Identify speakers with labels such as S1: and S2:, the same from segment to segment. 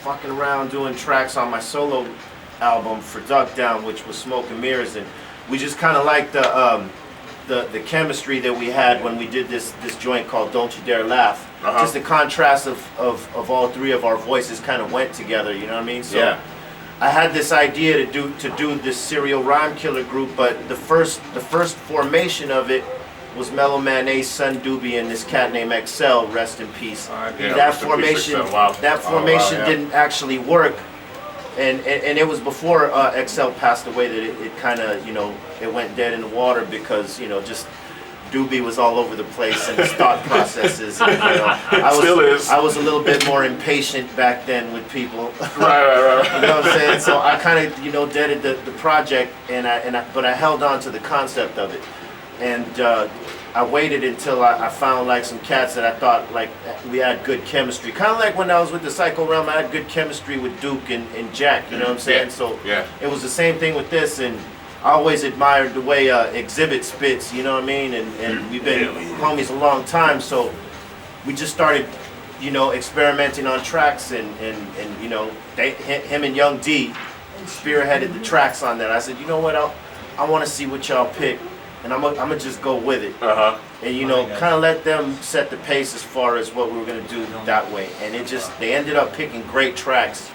S1: fucking around doing tracks on my solo album for Duck Down, which was Smoke and Mirrors, and we just kind of liked the chemistry that we had when we did this joint called Don't You Dare Laugh. Just the contrast of all three of our voices kind of went together, you know what I mean? So
S2: yeah.
S1: I had this idea to do this serial rhyme killer group, but the first formation of it was Mellow Man Ace, Son Doobie, and this cat named XL, rest in peace.
S2: Yeah,
S1: that formation didn't actually work, and it was before XL passed away that it kind of, you know, it went dead in the water because, you know, just Doobie was all over the place and his thought processes. And, you know, I was a little bit more impatient back then with people.
S2: Right.
S1: You know what I'm saying? So I kind of, you know, deaded the project, but I held on to the concept of it, and I waited until I found like some cats that I thought like we had good chemistry. Kind of like when I was with the Psycho Realm, I had good chemistry with Duke and Jack. You know what I'm saying? So it was the same thing with this, and I always admired the way Xzibit spits, you know what I mean? And we've been homies a long time, so we just started, you know, experimenting on tracks, and you know, him and Young D spearheaded the tracks on that. I said, you know what, I want to see what y'all pick, and I'm gonna just go with it. And you know, kind of let them set the pace as far as what we were gonna do that way. And they ended up picking great tracks.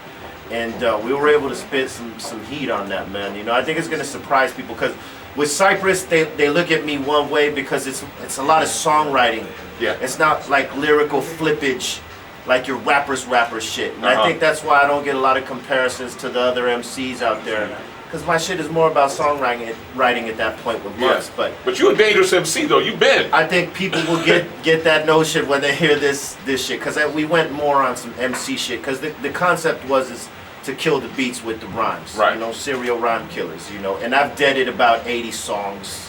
S1: And we were able to spit some heat on that, man. You know, I think it's gonna surprise people because with Cypress, they look at me one way because it's a lot of songwriting.
S2: Yeah.
S1: It's not like lyrical flippage, like your rapper shit. And I think that's why I don't get a lot of comparisons to the other MCs out there. Because my shit is more about songwriting at that point with Muggs.
S2: But you a dangerous MC though. You been.
S1: I think people will get that notion when they hear this shit. Because we went more on some MC shit. Because the concept is to kill the beats with the rhymes.
S2: Right.
S1: You know, serial rhyme killers, you know. And I've deaded about 80 songs.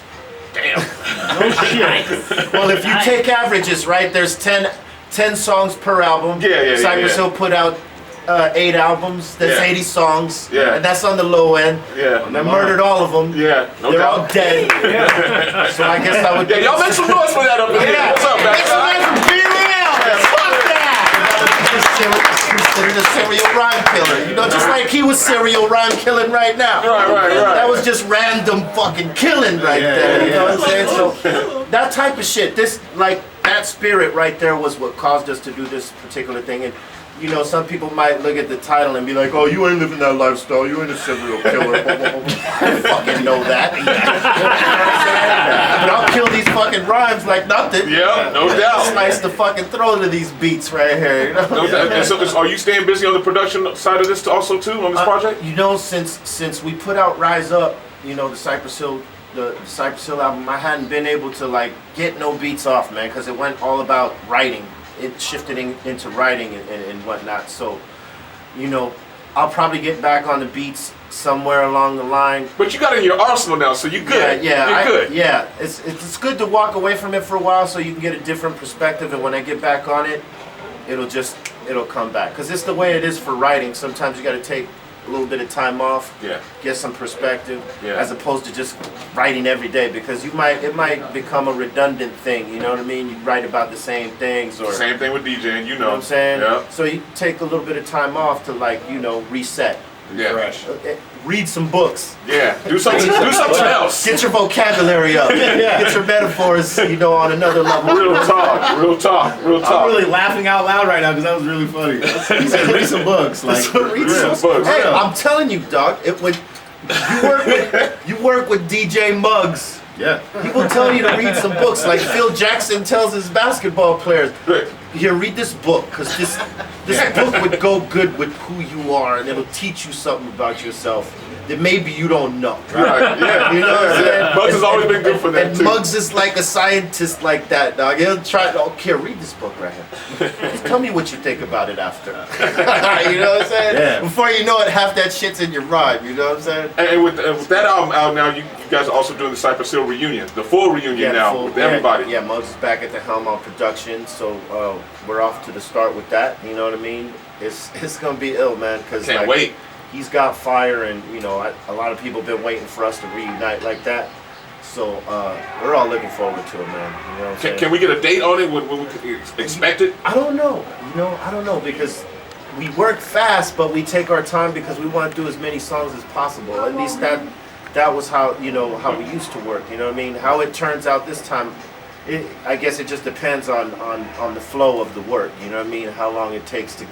S2: Damn.
S1: No shit. Well, if you take averages, right, there's 10 songs per album. Cypress Hill put out 8 albums. That's 80 songs. And that's on the low end. And I murdered all of them. They're all dead. So I guess I would.
S2: Y'all make some noise for that up in here. What's up, man?
S1: Make some noise for B-Real. Fuck that. Considered a serial rhyme killer, you know, just like he was serial rhyme killing right now.
S2: Right.
S1: That was just random fucking killing right there. You know what I'm saying? So that type of shit, this like that spirit right there was what caused us to do this particular thing. And you know, some people might look at the title and be like, "Oh, you ain't living that lifestyle. You ain't a serial killer." I fucking know that. But I'll kill these fucking rhymes like nothing.
S2: Yeah, no doubt.
S1: Slice the fucking throat of these beats right here. You know?
S2: No doubt. And so, are you staying busy on the production side of this also too on this project?
S1: You know, since we put out Rise Up, you know, the Cypress Hill album, I hadn't been able to like get no beats off, man, because it went all about writing. It shifted into writing and whatnot. So, you know, I'll probably get back on the beats somewhere along the line.
S2: But you got it in your arsenal now, so you're good. You're good.
S1: Yeah, it's good to walk away from it for a while so you can get a different perspective. And when I get back on it, it'll come back. Because it's the way it is for writing. Sometimes you got to take a little bit of time off, get some perspective, as opposed to just writing every day, because it might become a redundant thing, you know what I mean? You write about the same things, or
S2: same thing with DJing, you know
S1: what I'm saying?
S2: Yeah.
S1: So you take a little bit of time off to, like, you know, reset.
S2: Fresh.
S1: Read some books.
S2: Do something else.
S1: Get your vocabulary up. Get your metaphors, you know, on another level.
S2: Real talk.
S3: I'm really laughing out loud right now because that was really funny. He said read some books. Like,
S1: read some books. Hey, I'm telling you, dog. When you work with DJ Muggs. He will tell you to read some books, like Phil Jackson tells his basketball players. Here, read this book, because this book would go good with who you are, and it'll teach you something about yourself that maybe you don't know.
S2: Right,
S1: you know what I'm saying?
S2: Muggs has always been good for that,
S1: and
S2: too.
S1: Muggs is like a scientist like that, dog. He'll try to, here, read this book right here. Just tell me what you think about it after. You know what I'm saying? Before you know it, half that shit's in your rhyme, you know what I'm saying?
S2: And with that album out now, you guys are also doing the Cypress Hill reunion, the full reunion now with everybody.
S1: Yeah, Muggs is back at the helm on production, so we're off to the start with that. You know what I mean? It's gonna be ill, man. Cause
S2: can't wait.
S1: He's got fire, and you know, a lot of people have been waiting for us to reunite like that. So we're all looking forward to it, man. You know what I'm saying?
S2: Can we get a date on it? When we can expect it?
S1: I don't know. You know, I don't know, because we work fast, but we take our time because we want to do as many songs as possible. At least that was how, you know, how we used to work. You know what I mean? How it turns out this time, I guess it just depends on the flow of the work. You know what I mean? How long it takes to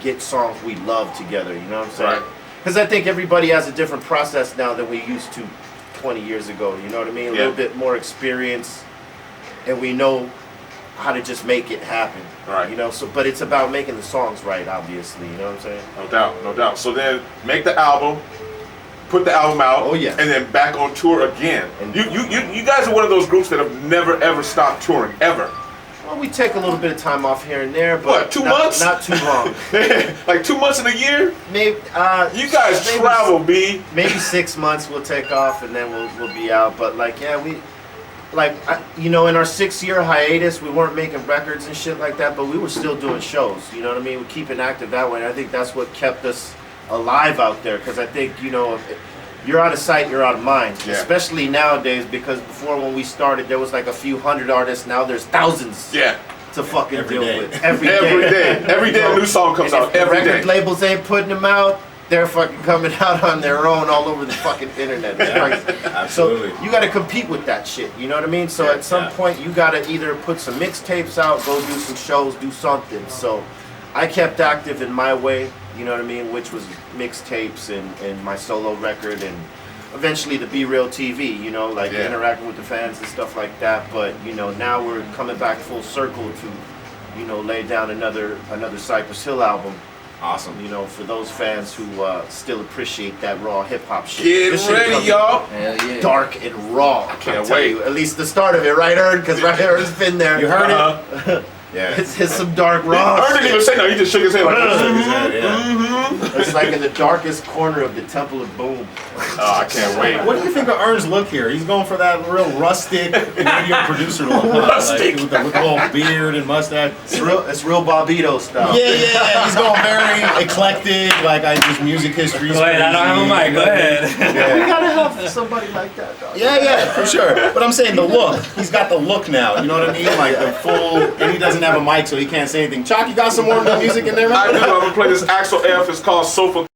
S1: get songs we love together. You know what I'm saying? Because I think everybody has a different process now than we used to 20 years ago. You know what I mean? A little bit more experience, and we know how to just make it happen.
S2: Right.
S1: You know, so but it's about making the songs right, obviously. You know what I'm saying?
S2: No doubt, no doubt. So then make the album, put the album out,
S1: Oh, yeah.
S2: and then back on tour again.
S1: And
S2: You guys are one of those groups that have never ever stopped touring ever.
S1: well, we take a little bit of time off here and there, but
S2: What, 2 months?
S1: Not too long.
S2: Like 2 months in a year?
S1: Maybe
S2: You guys
S1: maybe-
S2: travel, B.
S1: Maybe 6 months we'll take off and then we'll be out. But like, yeah, you know, in our 6-year hiatus, we weren't making records and shit like that, but we were still doing shows. You know what I mean? We're keeping active that way. And I think that's what kept us alive out there. Because I think, you know, if you're out of sight, you're out of mind.
S2: Yeah.
S1: Especially nowadays, because before when we started, there was like a few hundred artists. Now there's thousands.
S2: Yeah.
S1: To fucking
S3: Every
S1: deal
S3: day.
S1: with every
S2: Every day a new song comes
S1: and
S2: out.
S1: if the
S2: Every
S1: record
S2: day.
S1: labels ain't putting them out, they're fucking coming out on their own all over the fucking internet. It's crazy.
S3: Absolutely.
S1: So you got to compete with that shit. You know what I mean? So at some point you got to either put some mixtapes out, go do some shows, do something. So I kept active in my way. You know what I mean? Which was mixtapes and my solo record and eventually the Be Real TV. You know, like interacting with the fans and stuff like that. But you know, now we're coming back full circle to, you know, lay down another Cypress Hill album.
S3: Awesome.
S1: You know, for those fans who still appreciate that raw hip hop shit.
S2: Get
S1: This shit
S2: ready,
S1: comes
S2: y'all.
S4: Hell yeah.
S1: dark and raw. I
S2: can't wait.
S1: At least the start of it, right, Ern? Because right, Ern's been there.
S3: You heard it? Yeah.
S1: It's some dark raw.
S2: Ern didn't even say no. He just shook his head like,
S1: It's like in the darkest corner of the Temple of Boom.
S2: oh, I can't wait.
S3: What do you think of Ern's look here? He's going for that real rustic radio producer look.
S2: Rustic.
S3: Like, with the little beard and mustache.
S1: It's real Bobito style.
S3: Yeah. He's going very eclectic. Like, I just music history.
S4: Go ahead, I don't have a mic. Go ahead.
S1: We gotta have somebody like that, dog.
S3: Yeah, for sure. But I'm saying the look. He's got the look now. You know what I mean? Like the full, and he doesn't have a mic, so he can't say anything. Chalk, you got some more music in there,
S2: I
S3: man?
S2: do. I'm gonna play this Axel F. It's called Sofa.